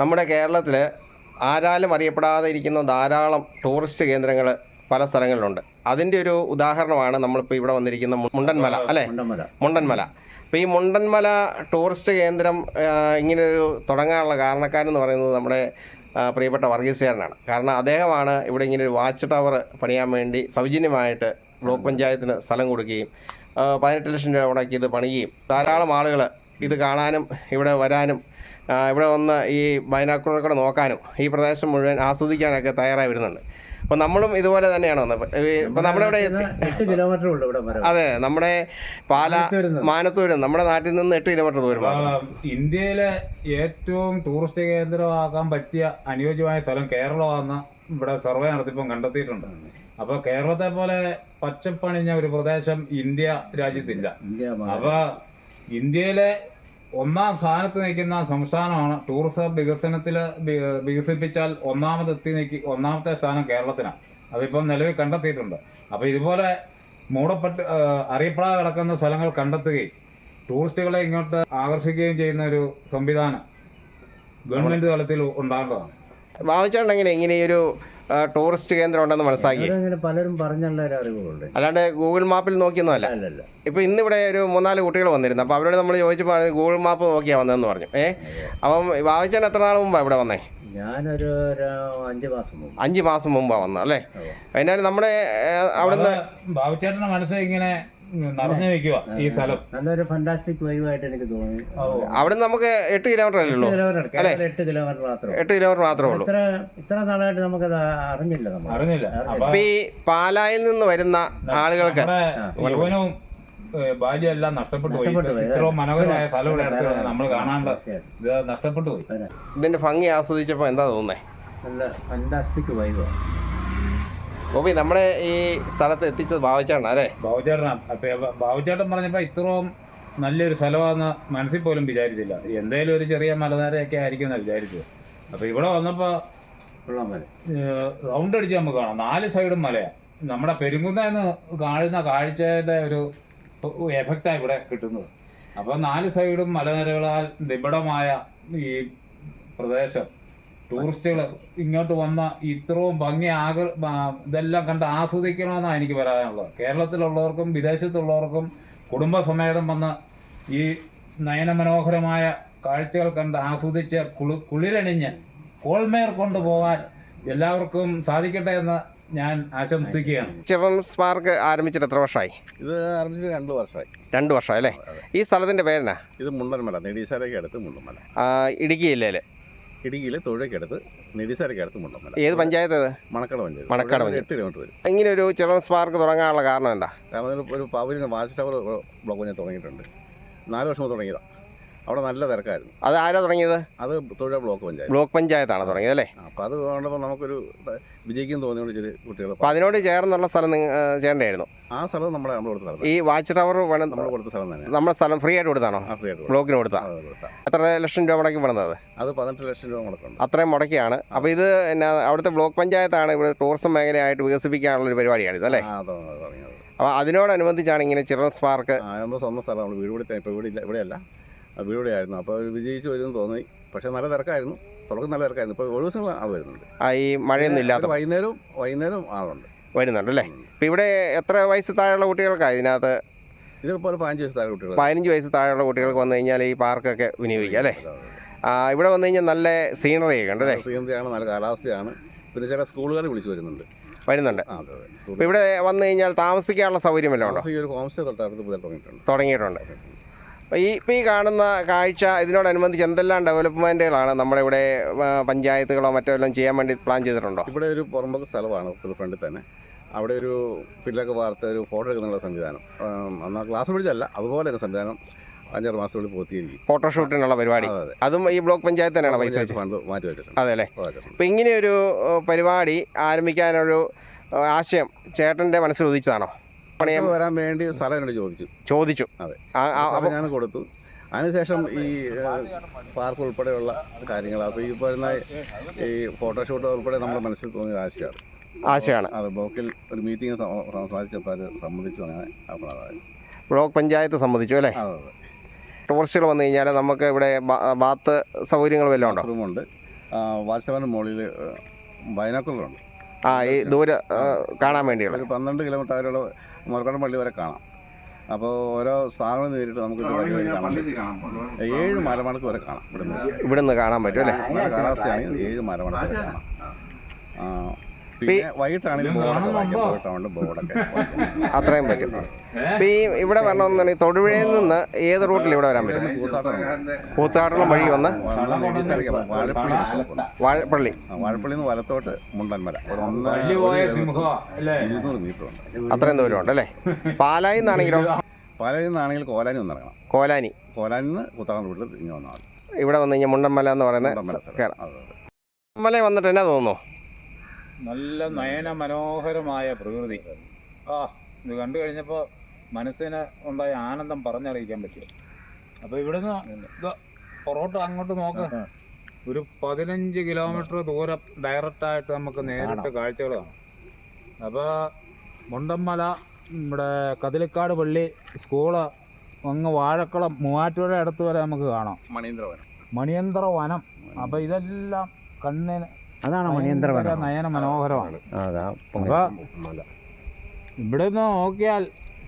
നമ്മുടെ കേരളത്തിൽ ആരാലും അറിയപ്പെടാതെ ഇരിക്കുന്ന ധാരാളം ടൂറിസ്റ്റ് കേന്ദ്രങ്ങൾ പല സ്ഥലങ്ങളിലുണ്ട്. അതിൻ്റെ ഒരു ഉദാഹരണമാണ് നമ്മളിപ്പോൾ ഇവിടെ വന്നിരിക്കുന്ന മുണ്ടന്മല അല്ലേ? മുണ്ടന്മല. അപ്പോൾ ഈ മുണ്ടന്മല ടൂറിസ്റ്റ് കേന്ദ്രം ഇങ്ങനെയൊരു തുടങ്ങാനുള്ള കാരണക്കാരെന്ന് പറയുന്നത് നമ്മുടെ പ്രിയപ്പെട്ട വർഗീസുകാരനാണ്. കാരണം അദ്ദേഹമാണ് ഇവിടെ ഇങ്ങനെ ഒരു വാച്ച് ടവർ പണിയാൻ വേണ്ടി സൗജന്യമായിട്ട് ബ്ലോക്ക് പഞ്ചായത്തിന് സ്ഥലം കൊടുക്കുകയും 18 ലക്ഷം രൂപ മുടക്കി ഇത് പണിയുകയും ധാരാളം ആളുകൾ ഇത് കാണാനും ഇവിടെ വരാനും ഇവിടെ വന്ന് ഈ ബൈനോക്കുലർ നോക്കാനും ഈ പ്രദേശം മുഴുവൻ ആസ്വദിക്കാനൊക്കെ തയ്യാറായി വരുന്നുണ്ട്. അപ്പോൾ നമ്മളും ഇതുപോലെ തന്നെയാണ് വന്നത്. ഇപ്പം നമ്മളിവിടെ 8 കിലോമീറ്റർ ഉണ്ട് ഇവിടെ. അതെ, നമ്മുടെ മാനത്തൂര് നമ്മുടെ നാട്ടിൽ നിന്ന് 8 കിലോമീറ്റർ ദൂരം. ഇന്ത്യയിലെ ഏറ്റവും ടൂറിസ്റ്റ് കേന്ദ്രമാക്കാൻ പറ്റിയ അനുയോജ്യമായ സ്ഥലം കേരളമാണെന്ന് ഇവിടെ സർവേ നടത്തിയപ്പോൾ കണ്ടെത്തിയിട്ടുണ്ട്. അപ്പൊ കേരളത്തെ പോലെ പച്ചപ്പണിഞ്ഞ ഒരു പ്രദേശം ഇന്ത്യ രാജ്യത്തില്ല. അപ്പൊ ഇന്ത്യയിലെ ഒന്നാം സ്ഥാനത്ത് നിൽക്കുന്ന സംസ്ഥാനമാണ്. ടൂറിസം വികസനത്തിൽ വികസിപ്പിച്ചാൽ ഒന്നാമത്തെ സ്ഥാനം കേരളത്തിനാണ്. അതിപ്പം നിലവിൽ കണ്ടെത്തിയിട്ടുണ്ട്. അപ്പോൾ ഇതുപോലെ അറിയപ്പെടാതെ കിടക്കുന്ന സ്ഥലങ്ങൾ കണ്ടെത്തുകയും ടൂറിസ്റ്റുകളെ ഇങ്ങോട്ട് ആകർഷിക്കുകയും ചെയ്യുന്ന ഒരു സംവിധാനം ഗവൺമെന്റ് തലത്തിൽ ഉണ്ടാകേണ്ടതാണ്. ഭാവിച്ചാണ്ട് ഇങ്ങനെ ഒരു ടൂറിസ്റ്റ് കേന്ദ്രം ഉണ്ടെന്ന് മനസ്സിലാക്കി പലരും പറഞ്ഞുള്ള ഒരു അറിവുകളുണ്ട്. അല്ലാണ്ട് ഗൂഗിൾ മാപ്പിൽ നോക്കിയൊന്നുമല്ല. ഇപ്പൊ ഇന്നിവിടെ ഒരു 3-4 കുട്ടികൾ വന്നിരുന്നു. അപ്പോൾ അവരോട് നമ്മൾ ചോദിച്ചപ്പോൾ ഗൂഗിൾ മാപ്പ് നോക്കിയാ വന്നതെന്ന് പറഞ്ഞു. അപ്പം ഭാവിച്ചാൻ എത്ര നാൾ മുമ്പാണ് ഇവിടെ വന്നേ? ഞാനൊരു 5 മാസം മുമ്പാണ് വന്നത് അല്ലേ? അതിനാലും നമ്മുടെ അവിടുന്ന് ഭാവിച്ചേട്ടന്റെ മനസ്സിൽ ഇങ്ങനെ നിറഞ്ഞു നിൽക്കുക ഈ സ്ഥലം. നല്ലൊരു ഫാന്റാസ്റ്റിക് വൈവായിട്ട് എനിക്ക് തോന്നി. അവിടെ നമുക്ക് 8 കിലോമീറ്റർ അല്ലേ ഉള്ളൂ? 8 കിലോമീറ്റർ മാത്രമേ ഉള്ളൂ. ഇത്ര നാളായിട്ട് നമുക്കത് അറിഞ്ഞില്ല. അപ്പൊ ഈ പാലായിൽ നിന്ന് വരുന്ന ആളുകൾക്ക് യൗവനവും ബാല്യമെല്ലാം നഷ്ടപ്പെട്ടു പോയി. ഇത്രയും മനോഹരമായ സ്ഥലം ഇവിടെ അടുത്ത് നമ്മൾ കാണാണ്ട് ഇത് നഷ്ടപ്പെട്ടു പോയി. ഇതിന്റെ ഭംഗി ആസ്വദിച്ചപ്പോ എന്താ തോന്നുന്നേ? നല്ല ഫാന്റാസ്റ്റിക് വൈവാണ്. ഗോപി, നമ്മുടെ ഈ സ്ഥലത്ത് എത്തിച്ചത് ബാബുച്ചേട്ടനാ അല്ലേ? ബാബുച്ചേട്ടൻ പറഞ്ഞപ്പോ ഇത്രയും നല്ലൊരു സ്ഥലമാണെന്ന് മനസ്സിൽ പോലും വിചാരിച്ചില്ല. എന്തേലും ഒരു ചെറിയ മലനിരയൊക്കെ ആയിരിക്കും എന്നാണ് വിചാരിച്ചത്. അപ്പൊ ഇവിടെ വന്നപ്പോ റൗണ്ട് അടിച്ച് നമുക്ക് കാണാം. 4 സൈഡും മലയാണ്. നമ്മുടെ പെരുങ്കുന്നെന്ന് കാണുന്ന കാഴ്ചയുടെ ഒരു എഫക്റ്റാണ് ഇവിടെ കിട്ടുന്നത്. അപ്പൊ 4 സൈഡും മലനിരകളാൽ നിബിഡമായ ഈ പ്രദേശം ടൂറിസ്റ്റുകൾ ഇങ്ങോട്ട് വന്ന ഇത്രയും ഭംഗി ഇതെല്ലാം കണ്ട് ആസ്വദിക്കണമെന്നാണ് എനിക്ക് പറയാനുള്ളത്. കേരളത്തിലുള്ളവർക്കും വിദേശത്തുള്ളവർക്കും കുടുംബസമേതം വന്ന് ഈ നയനമനോഹരമായ കാഴ്ചകൾ കണ്ട് ആസ്വദിച്ച് കുളിരണിഞ്ഞ് കോൾമേർ കൊണ്ടുപോകാൻ എല്ലാവർക്കും സാധിക്കട്ടെ എന്ന് ഞാൻ ആശംസിക്കുകയാണ്. ചിൽഡ്രൻസ് പാർക്ക് ആരംഭിച്ചിട്ട് എത്ര വർഷമായി? ഇത് ആരംഭിച്ചിട്ട് 2 വർഷമായി. 2 വർഷം അല്ലേ? ഈ സ്ഥലത്തിന്റെ പേരെന്നാ? ഇത് മുണ്ടന്മല, നെടീശാലയ്ക്ക് അടുത്ത് മുണ്ടന്മല. ഇടുക്കി ജില്ലയില് ഇടുക്കിയിലെ തൊഴിലേക്കടുത്ത് നെടീശാലയ്ക്ക് അടുത്ത് മുണ്ടന്മല. ഏത് പഞ്ചായത്ത്? മണക്കാട് പഞ്ചായത്ത്. 8 കിലോമീറ്റർ വരും. ഇങ്ങനെ ഒരു ചിൽഡ്രൻസ് പാർക്ക് തുടങ്ങാനുള്ള കാരണം എന്താ? കാരണം ഒരു പവലിന് വാച്ച് ടവർ ബ്ലോക്ക് പഞ്ചായത്ത് തുടങ്ങിയിട്ടുണ്ട്. 4 വർഷം തുടങ്ങിയതാണ്. അവിടെ നല്ല തിരക്കായിരുന്നു. അത് ആരാ തുടങ്ങിയത്? അത് തൊഴിൽ ബ്ലോക്ക് പഞ്ചായത്താണ് തുടങ്ങിയത് അല്ലേ? അപ്പോൾ അത് കണ്ടപ്പോൾ നമുക്കൊരു വിജയിക്കും തോന്നിയോണ്ട് ചെറിയ കുട്ടികൾ. അപ്പോൾ അതിനോട് ചേർന്നുള്ള സ്ഥലം ചെയ്യേണ്ടായിരുന്നു. ആ സ്ഥലം നമ്മൾ കൊടുത്ത സ്ഥലം. ഈ വാച്ച് ടവർ വേണം നമ്മൾ കൊടുത്ത സ്ഥലം തന്നെ. നമ്മുടെ സ്ഥലം ഫ്രീ ആയിട്ട് കൊടുത്താണോ? ഫ്രീ ആയിട്ട് ബ്ലോക്കിന് കൊടുത്താ? എത്ര ലക്ഷം രൂപ മുടക്കി പണിതത്? അത് 18 ലക്ഷം രൂപ മുടക്കുണ്ട്. അത്രയും മുടക്കിയാണ്. അപ്പോൾ ഇത് അവിടുത്തെ ബ്ലോക്ക് പഞ്ചായത്താണ് ഇവിടെ ടൂറിസം മേഖലയായിട്ട് വികസിപ്പിക്കാനുള്ള ഒരു പരിപാടിയാണ് ഇത് അല്ലേ? അപ്പോൾ അതിനോടനുബന്ധിച്ചാണ് ഇങ്ങനെ ചിൽഡ്രൻസ് പാർക്ക്. നമ്മുടെ സ്വന്തം സ്ഥലം. നമ്മൾ വീട് കൂടി ഇപ്പോൾ ഇവിടെയല്ല, വീടുകൂടെയായിരുന്നു. അപ്പോൾ വിജയിച്ച് വരുമെന്ന് തോന്നി. പക്ഷേ നല്ല തിരക്കായിരുന്നു. തുടക്കം നല്ല തിരക്കായിരുന്നു. ഇപ്പോൾ ഒരു ദിവസം ആൾ വരുന്നുണ്ട്. ഈ മഴയൊന്നും ഇല്ലാത്ത വൈകുന്നേരം ആളുണ്ട്, വരുന്നുണ്ട് അല്ലേ? ഇപ്പോൾ ഇവിടെ എത്ര വയസ്സ് താഴെയുള്ള കുട്ടികൾക്കാണ് ഇതിനകത്ത്? ഇതിപ്പോൾ 15 വയസ്സ് താഴെ കുട്ടികൾ. 15 വയസ്സ് താഴെയുള്ള കുട്ടികൾക്ക് വന്നു കഴിഞ്ഞാൽ ഈ പാർക്കൊക്കെ വിനിയോഗിക്കാം അല്ലേ? ഇവിടെ വന്നു കഴിഞ്ഞാൽ നല്ല സീനറി ഒക്കെ ഉണ്ട് അല്ലേ? സീനറിയാണ്, നല്ല കാലാവസ്ഥയാണ്. പിന്നെ ചില സ്കൂളുകാർ വിളിച്ച് വരുന്നുണ്ട്. അപ്പോൾ ഇവിടെ വന്നു കഴിഞ്ഞാൽ താമസിക്കാനുള്ള സൗകര്യം വല്ലതും ഉണ്ടോ? ഒരു ഹോം സ്റ്റേ തൊട്ടടുത്ത് തുടങ്ങിയിട്ടുണ്ട്. ഇപ്പോൾ ഈ കാണുന്ന കാഴ്ച ഇതിനോടനുബന്ധിച്ച് എന്തെല്ലാം ഡെവലപ്മെൻറ്റുകളാണ് നമ്മുടെ ഇവിടെ പഞ്ചായത്തുകളോ മറ്റോ എല്ലാം ചെയ്യാൻ വേണ്ടി പ്ലാൻ ചെയ്തിട്ടുണ്ടോ? ഇവിടെ ഒരു പുറമ്പോക്ക് സ്ഥലമാണ് ഫ്രണ്ടിൽ തന്നെ. അവിടെ ഒരു പില്ലൊക്കെ വാർത്ത ഒരു ഫോട്ടോ എടുക്കുന്നുള്ള സംവിധാനം, എന്നാൽ ഗ്ലാസ് ബ്രിഡ്ജല്ല, അതുപോലെ തന്നെ സംവിധാനം 5-6 മാസത്തിനുള്ളിൽ പൂർത്തീകരിക്കും. ഫോട്ടോഷൂട്ടിനുള്ള പരിപാടി അതും ഈ ബ്ലോക്ക് പഞ്ചായത്ത് തന്നെയാണ് പൈസ വെച്ച് ഫണ്ട് മാറ്റി വെച്ചിട്ടുണ്ട്. അതെ അല്ലേ? അപ്പോൾ ഇങ്ങനെയൊരു പരിപാടി ആരംഭിക്കാനൊരു ആശയം ചേട്ടൻ്റെ മനസ്സിൽ ഉദിച്ചതാണോ? വരാൻ വേണ്ടി സ്ഥലം എന്നോട് ചോദിച്ചു. അതെ, ഞാൻ കൊടുത്തു. അതിനുശേഷം ഈ പാർക്ക് ഉൾപ്പെടെയുള്ള കാര്യങ്ങൾ, അപ്പോൾ ഈ പറയുന്ന ഈ ഫോട്ടോഷൂട്ട് ഉൾപ്പെടെ നമ്മുടെ മനസ്സിൽ തോന്നിയ ആശയമാണ്. അത് ബ്ലോക്കിൽ ഒരു മീറ്റിംഗ് സംസാരിച്ചപ്പോൾ അത് സമ്മതിച്ചു. അങ്ങനെ ബ്ലോക്ക് പഞ്ചായത്ത് സമ്മതിച്ചു അല്ലേ? ടൂറിസ്റ്റുകൾ വന്നു കഴിഞ്ഞാൽ നമുക്ക് ഇവിടെ ബാത്ത് സൗകര്യങ്ങൾ വല്ലതും ഉണ്ടോ? റൂമുണ്ട്, വാത്സവന് മുകളിൽ ബൈനോക്കുലറുണ്ട്. ഈ ദൂരെ കാണാൻ വേണ്ടിയുള്ള ഒരു 12 കിലോമീറ്റർ അകലെയുള്ള മുറക്കടം പള്ളി വരെ കാണാം. അപ്പോൾ ഓരോ സാധനങ്ങൾ നേരിട്ട് നമുക്ക് കാണാൻ പറ്റും. 7 മരമണക്ക് വരെ കാണാം ഇവിടുന്ന് കാണാൻ പറ്റും അല്ലേ? നല്ല കാലാവസ്ഥയാണെങ്കിൽ 7 മരമണക്ക് വരെ കാണാം. പിന്നെ വൈകിട്ടാണെങ്കിൽ ബോർഡൊക്കെ അത്രയും പറ്റും. ഇപ്പം ഇവിടെ വരണമെന്നുണ്ടെങ്കിൽ തൊടുപുഴയിൽ നിന്ന് ഏത് റൂട്ടിൽ ഇവിടെ വരാൻ പറ്റും? കൂത്താട്ടുളം വഴി വന്ന് വാഴപ്പള്ളി നിന്ന് വലത്തോട്ട് മുണ്ടൻമല ഒരു 200 മീറ്റർ ഉണ്ട്. അത്രയും ദൂരം ഉണ്ട് അല്ലേ? പാലായിൽ നിന്നാണെങ്കിലോ? പാലായിൽ നിന്നാണെങ്കിൽ കോലാനി ഒന്ന് ഇറങ്ങണം. കോലാനിയിൽ നിന്ന് കൂത്താട്ടം വീട്ടിൽ ഇങ്ങനെ വന്നാൽ മതി. ഇവിടെ വന്നു കഴിഞ്ഞാൽ മുണ്ടൻമല എന്ന് പറയുന്നത് മുണ്ടൻമല വന്നിട്ട് എന്നാ തോന്നുന്നു? നല്ല നയന മനോഹരമായ പ്രകൃതി. ഇത് കണ്ടു കഴിഞ്ഞപ്പോൾ മനസ്സിന് ഉണ്ടായ ആനന്ദം പറഞ്ഞറിയിക്കാൻ പറ്റും. അപ്പോൾ ഇവിടുന്ന് പുറോട്ട് അങ്ങോട്ട് നോക്ക്, ഒരു 15 കിലോമീറ്റർ ദൂരം ഡയറക്റ്റായിട്ട് നമുക്ക് നേരിട്ട് കാഴ്ചകൾ കാണാം. അപ്പോൾ മുണ്ടൻമല, നമ്മുടെ കതിലിക്കാട് പള്ളി, സ്കൂള്, അങ്ങ് വാഴക്കുളം, മൂവാറ്റുപുഴ അടുത്ത് വരെ നമുക്ക് കാണാം. മണിയന്ത്ര വനം. അപ്പോൾ ഇതെല്ലാം കണ്ണിന് അതാണ് മണിയന്ത്ര നയന മനോഹരമാണ്. അപ്പോൾ ഇവിടുന്ന് നോക്കിയാൽ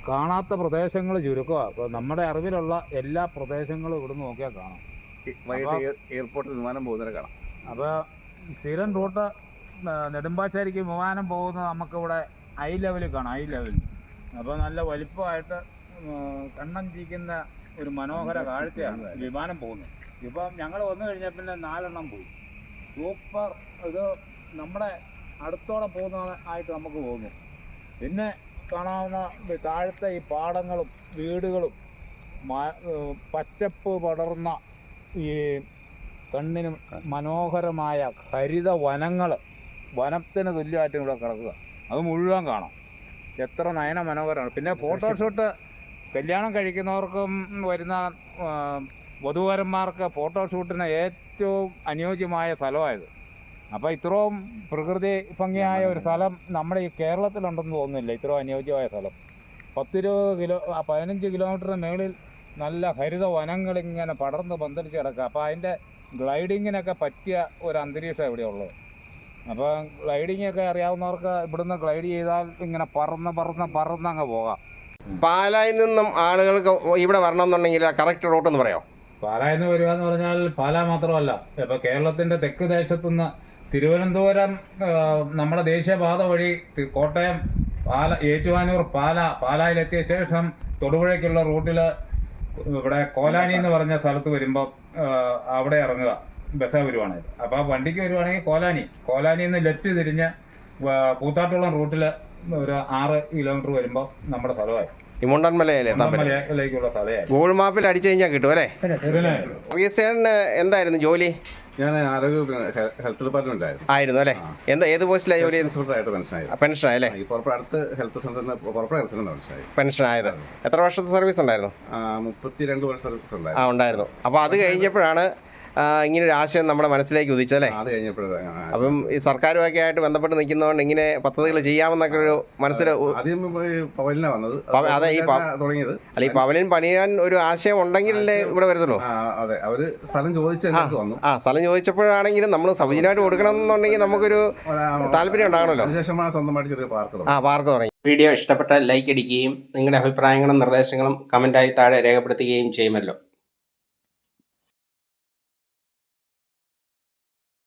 കാണാത്ത പ്രദേശങ്ങൾ ചുരുക്കമാണ്. അപ്പോൾ നമ്മുടെ അറിവിലുള്ള എല്ലാ പ്രദേശങ്ങളും ഇവിടുന്ന് നോക്കിയാൽ കാണാം. എയർപോർട്ടിൽ വിമാനം പോകുന്നവരെ കാണാം. അപ്പോൾ സ്ഥിരം റൂട്ട് നെടുമ്പാശ്ശേരിക്ക് വിമാനം പോകുന്നത് നമുക്കിവിടെ ഐ ലെവലിൽ കാണാം. ഐ ലെവലിൽ അപ്പോൾ നല്ല വലിപ്പമായിട്ട് കണ്ണഞ്ചിക്കുന്ന ഒരു മനോഹര കാഴ്ചയാണ് വിമാനം പോകുന്നത്. ഇപ്പം ഞങ്ങൾ വന്നു കഴിഞ്ഞാൽ പിന്നെ 4 എണ്ണം പോയി. സൂപ്പർ. ഇത് നമ്മുടെ അടുത്തോടെ പോകുന്ന ആയിട്ട് നമുക്ക് തോന്നും. പിന്നെ കാണാവുന്ന താഴത്തെ ഈ പാടങ്ങളും വീടുകളും പച്ചപ്പ് പടർന്ന ഈ കണ്ണിന് മനോഹരമായ ഹരിത വനങ്ങൾ, വനത്തിന് തുല്യമായിട്ട് ഇവിടെ കിടക്കുക. അത് മുഴുവൻ കാണാം. എത്ര നയന മനോഹരമാണ്. പിന്നെ ഫോട്ടോഷൂട്ട് കല്യാണം കഴിക്കുന്നവർക്കും വരുന്ന വധൂവരന്മാർക്ക് ഫോട്ടോഷൂട്ടിന് ഏറ്റവും അനുയോജ്യമായ സ്ഥലമായത്. അപ്പോൾ ഇത്രയും പ്രകൃതി ഭംഗിയായ ഒരു സ്ഥലം നമ്മുടെ ഈ കേരളത്തിലുണ്ടെന്ന് തോന്നുന്നില്ല. ഇത്രയും അനുയോജ്യമായ സ്ഥലം 15 കിലോമീറ്ററിന് മുകളിൽ നല്ല ഹരിത വനങ്ങളിങ്ങനെ പടർന്ന് പന്തലിച്ച് കിടക്കുക. അപ്പോൾ അതിൻ്റെ ഗ്ലൈഡിങ്ങിനൊക്കെ പറ്റിയ ഒരു അന്തരീക്ഷം ഇവിടെ ഉള്ളത്. അപ്പോൾ ഗ്ലൈഡിങ്ങൊക്കെ അറിയാവുന്നവർക്ക് ഇവിടുന്ന് ഗ്ലൈഡ് ചെയ്താൽ ഇങ്ങനെ പറന്നങ്ങ് പോകാം. പാലായിൽ നിന്നും ആളുകൾക്ക് ഇവിടെ വരണമെന്നുണ്ടെങ്കിൽ കറക്റ്റ് റൂട്ട് എന്ന് പറയാമോ? പാലായിൽ നിന്ന് വരിക എന്ന് പറഞ്ഞാൽ പാല മാത്രമല്ല, ഇപ്പോൾ കേരളത്തിൻ്റെ തെക്ക് ദേശത്തുനിന്ന് തിരുവനന്തപുരം നമ്മുടെ ദേശീയപാത വഴി കോട്ടയം, ഏറ്റുമാനൂർ, പാലായിലെത്തിയ ശേഷം തൊടുപുഴയ്ക്കുള്ള റൂട്ടിൽ ഇവിടെ കോലാനി എന്ന് പറഞ്ഞ സ്ഥലത്ത് വരുമ്പോൾ അവിടെ ഇറങ്ങുക ബസ് വരുവാണെങ്കിൽ. അപ്പോൾ വണ്ടിക്ക് വരുവാണെങ്കിൽ കോലാനിയിൽ നിന്ന് ലെഫ്റ്റ് തിരിഞ്ഞ് കൂത്താട്ടുളം റൂട്ടിൽ ഒരു 6 കിലോമീറ്റർ വരുമ്പോൾ നമ്മുടെ സ്ഥലമായി. ഈ മുണ്ടൻമലയിലേക്കുള്ള സ്ഥലമായി. ഗൂഗിൾ മാപ്പിൽ അടിച്ചു കഴിഞ്ഞാൽ കിട്ടും അല്ലേ? എന്തായിരുന്നു ജോലി? ഞാൻ ആരോഗ്യ ഹെൽത്ത് ഡിപ്പാർട്ട്മെന്റ് ആയിരുന്നു അല്ലേ? ഏത് പോസ്റ്റിലാണ് ജോലി? പെൻഷൻ ആയല്ലേ? അടുത്ത് ഹെൽത്ത് സെന്ററിൽ പെൻഷൻ ആയത്. എത്ര വർഷത്തെ സർവീസ് ഉണ്ടായിരുന്നു? 32 വർഷം സർവീസ് ഉണ്ടായിരുന്നു. ഉണ്ടായിരുന്നു. അപ്പോൾ അത് കഴിഞ്ഞപ്പോഴാണ് ഇങ്ങനെ ഒരു ആശയം നമ്മുടെ മനസ്സിലേക്ക് ഉദിച്ചല്ലേ? അത് കഴിഞ്ഞപ്പോഴാണ്. അപ്പം ഈ സർക്കാരുമൊക്കെ ആയിട്ട് ബന്ധപ്പെട്ട് നിൽക്കുന്നതുകൊണ്ട് ഇങ്ങനെ പദ്ധതികൾ ചെയ്യാമെന്നൊക്കെ ഒരു മനസ്സിൽ ആദ്യം പവലിനാണ് വന്നത്. അതെ, തുടങ്ങിയത് അല്ല, ഈ പവലിൻ പണിയാൻ ഒരു ആശയം ഉണ്ടെങ്കിലല്ലേ ഇവിടെ വരുന്നുള്ളൂ. അതെ, അവര് സ്ഥലം ചോദിച്ചു. സ്ഥലം ചോദിച്ചപ്പോഴാണെങ്കിലും നമ്മൾ സൗജന്യമായിട്ട് കൊടുക്കണം എന്നുണ്ടെങ്കിൽ നമുക്കൊരു താല്പര്യം ഉണ്ടാകണമല്ലോ. അതിനുശേഷമാണ് സ്വന്തമായിട്ട് ചെറിയ പാർക്ക് പാർക്ക് തുടങ്ങി. വീഡിയോ ഇഷ്ടപ്പെട്ടാൽ ലൈക്ക് അടിക്കുകയും നിങ്ങളുടെ അഭിപ്രായങ്ങളും നിർദ്ദേശങ്ങളും കമൻറ്റായി താഴെ രേഖപ്പെടുത്തുകയും ചെയ്യുമല്ലോ.